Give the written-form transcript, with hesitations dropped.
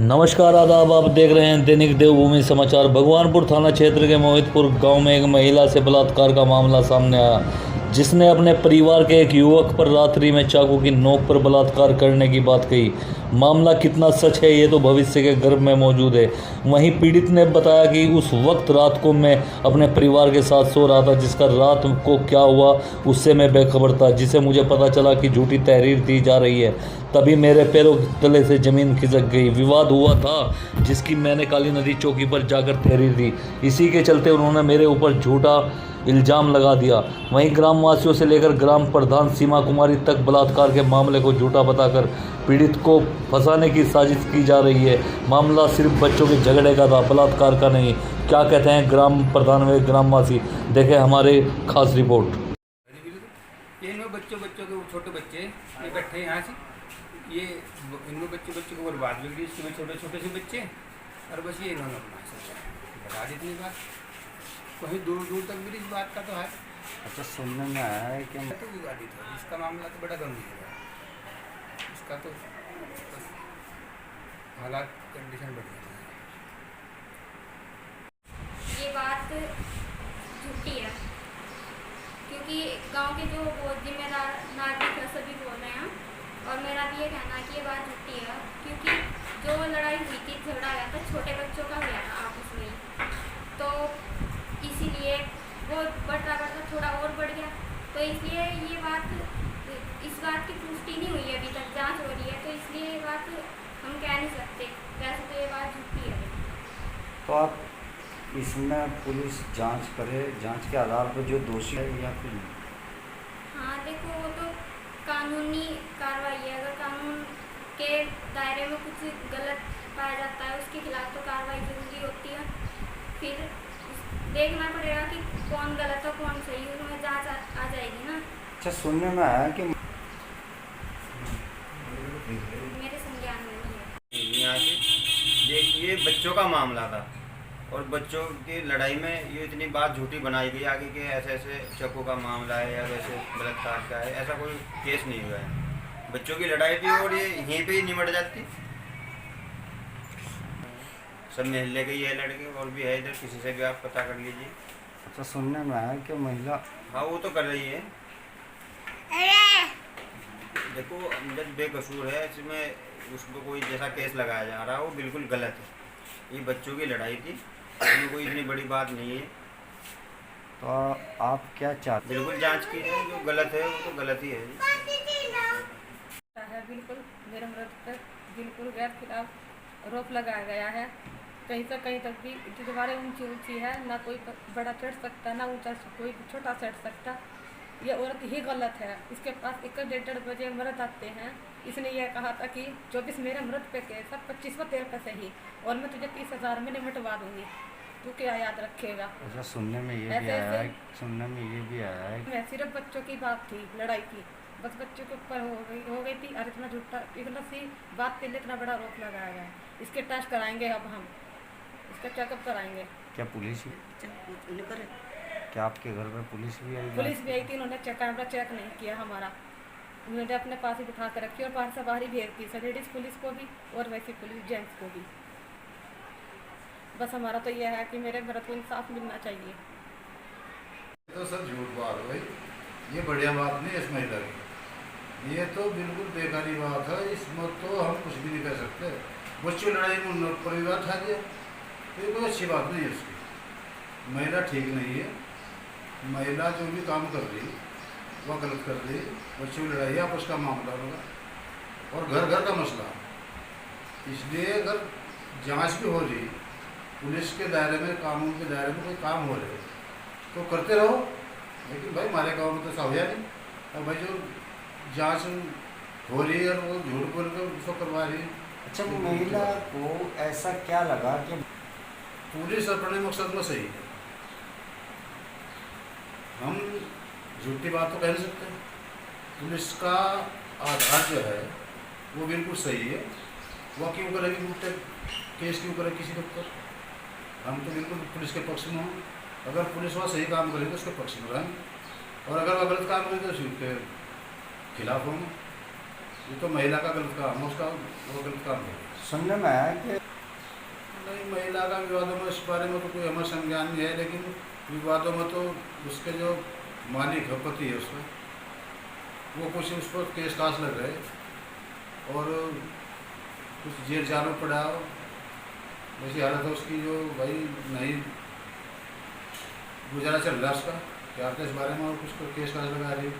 नमस्कार आदाब। आप देख रहे हैं दैनिक देवभूमि समाचार। भगवानपुर थाना क्षेत्र के मोहितपुर गांव में एक महिला से बलात्कार का मामला सामने आया, जिसने अपने परिवार के एक युवक पर रात्रि में चाकू की नोक पर बलात्कार करने की बात कही। मामला कितना सच है ये तो भविष्य के गर्भ में मौजूद है। वहीं पीड़ित ने बताया कि उस वक्त रात को मैं अपने परिवार के साथ सो रहा था, जिसका रात को क्या हुआ उससे मैं बेखबर था। जिसे मुझे पता चला कि झूठी तहरीर दी जा रही है, तभी मेरे पैरों तले से जमीन खिसक गई। विवाद हुआ था जिसकी मैंने काली नदी चौकी पर जाकर तहरीर दी। इसी के चलते उन्होंने मेरे ऊपर झूठा इल्ज़ाम लगा दिया। वहीं ग्रामवासियों से लेकर ग्राम प्रधान सीमा कुमारी तक बलात्कार के मामले को झूठा बताकर पीड़ित को फंसाने की साजिश की जा रही है। मामला सिर्फ बच्चों के झगड़े का था, बलात्कार का नहीं। क्या कहते हैं ग्राम प्रधान व ग्रामवासी, देखें हमारे खास रिपोर्ट। इनमें बच्चों के छोटे बच्चे ये बैठे यहाँ से, ये इनमें बच्चों को बर्बाद बिगड़ी, इसमें छोटे से बच्चे, और बस ये इन्होंने अपना बता दी इतनी बात। कहीं दूर तक भी इस बात का तो है। अच्छा, सुनने में आया है कि तो विवादित है, इसका मामला तो बड़ा गंभीर है। इसका तो हालात कंडीशन बढ़िया है। ये बात झूठी है, क्योंकि गांव के जो जिम्मेदार नागरिक है सभी बोल रहे हैं, और मेरा भी ये कहना है कि ये बात झूठी है। क्योंकि जो लड़ाई हुई थी, झगड़ा हुआ था, छोटे बच्चों का हुआ था आपस में, तो इसीलिए वो बढ़ता थोड़ा और बढ़ गया। तो इसलिए ये बात, इस बात की पुष्टि नहीं हुई है, अभी तक जांच हो रही है, तो इसलिए ये बात हम कह नहीं सकते। वैसे तो ये बात झूठी है। तो आप इसमें पुलिस जांच करे, जांच के आधार पर जो दोषी है या फिर नहीं? हाँ देखो, वो तो कानूनी कार्रवाई है। अगर कानून के दायरे में कुछ गलत पाया जाता है, उसके खिलाफ तो कार्रवाई जरूरी होती है। फिर देखना पड़ेगा कि कौन गलत है कौन सही, उसमें जांच आ जाएगी ना। अच्छा, सुनने में आया कि मेरे संज्ञान में नहीं है। यहाँ से देखिए, बच्चों का मामला था, और बच्चों की लड़ाई में ये इतनी बात झूठी बनाई गई आगे कि ऐसे चाकू का मामला है या वैसे बलात्कार का है। ऐसा कोई केस नहीं हुआ है। बच्चों की लड़ाई थी और ये यहीं पे ही निमट जाती। सब मोहल्ले के ही है लड़के, और भी है इधर, किसी से भी आप पता कर लीजिए। अच्छा, सुनने में आया कि महिला, हाँ वो तो कर रही है। देखो, जब बेकसूर है, इसमें उसको कोई जैसा केस लगाया जा रहा है वो बिल्कुल गलत है। ये बच्चों की लड़ाई थी, इसमें कोई इतनी बड़ी बात नहीं है। तो आप क्या चाहते हैं? बिल्कुल जांच की है, जो गलत है वो तो गलत ही है। बिल्कुल मेरे मर्द पर बिल्कुल गैर खिलाफ रोक लगाया गया है। कहीं से कहीं तक भी दीवारें ऊंची है, ना कोई बड़ा चढ़ सकता, ना ऊंचा कोई छोटा चढ़ सकता। ये औरत ही गलत है। इसके पास 1-1:30 बजे मर्द आते हैं। इसने यह कहा था कि 24 मेरे मर्द पे केस है, 25 तेरे पे सही, और मैं तुझे 30,000 में निमटवा दूंगी। तू क्या याद रखेगा? अच्छा, सुनने में ये भी आया है, सुनने में ये भी आया है मैं सिर्फ बच्चों की बात थी, लड़ाई की, बस बच्चों के ऊपर हो गई थी, और इतना झूठा इतना सी बात के लिए इतना बड़ा रोक लगाया गया है। इसके टेस्ट कराएंगे, अब हम इसका चेकअप कराएंगे। क्या पुलिस क्या आपके घर में पुलिस भी आई? पुलिस भी आई थी, उन्होंने कैमरा चेक नहीं किया हमारा। उन्होंने अपने पास ही बिठा कर रखी और बाहर से बाहर ही भेज दी, सर लेडीज़ पुलिस को भी और वैसी पुलिस जेंट्स को भी। बस हमारा तो यह है कि मेरे मर्द को इंसाफ मिलना चाहिए। तो सर झूठ बात भाई, ये बढ़िया बात नहीं है इस महिला की। ये तो बिल्कुल बेकारी बात है, इसमें तो हम कुछ भी नहीं कह सकते। बच्चों लड़ाई में परिवार था ये कोई अच्छी बात नहीं है। उसकी महिला ठीक नहीं है। महिला जो भी काम कर रही वह गलत कर रही। बच्चों की लड़ाई आपस का मामला होगा और घर का मसला। इसलिए अगर जांच भी हो रही, पुलिस के दायरे में, कानून के दायरे में कोई काम हो रहे तो करते रहो। लेकिन भाई हमारे गाँव में तो ऐसा हुआ नहीं। और भाई जो जांच हो रही है और वो झूठ बोल कर उसको करवा रही है। अच्छा, महिला को ऐसा क्या लगा कि पुलिस अपने मकसद में सही है। हम झूठी बात तो कह नहीं सकते। पुलिस का आधार जो है वो बिल्कुल सही है। वह क्यों करेगी झूठे केस, क्यों करे किसी के ऊपर? हम तो बिल्कुल पुलिस के पक्ष में हों। अगर पुलिस वह सही काम करेगी तो उसके पक्ष में रहेंगे, और अगर वह गलत काम करेगी तो उसके खिलाफ होंगे। ये तो महिला का गलत काम है, उसका वो गलत काम है। सुनने में आया कि नहीं, महिला का विवादों में इस बारे में तो कोई हमारा संज्ञान नहीं है, लेकिन विवादों में तो उसके जो मालिक है, पति है उसका, वो कुछ उस पर केस कास लग रहे और कुछ जेल जाल में पड़ा हो, वैसी हालत है उसकी, जो भाई नहीं गुजारा चल रहा है उसका। क्या इस बारे में और कुछ केस कास लगा रही है।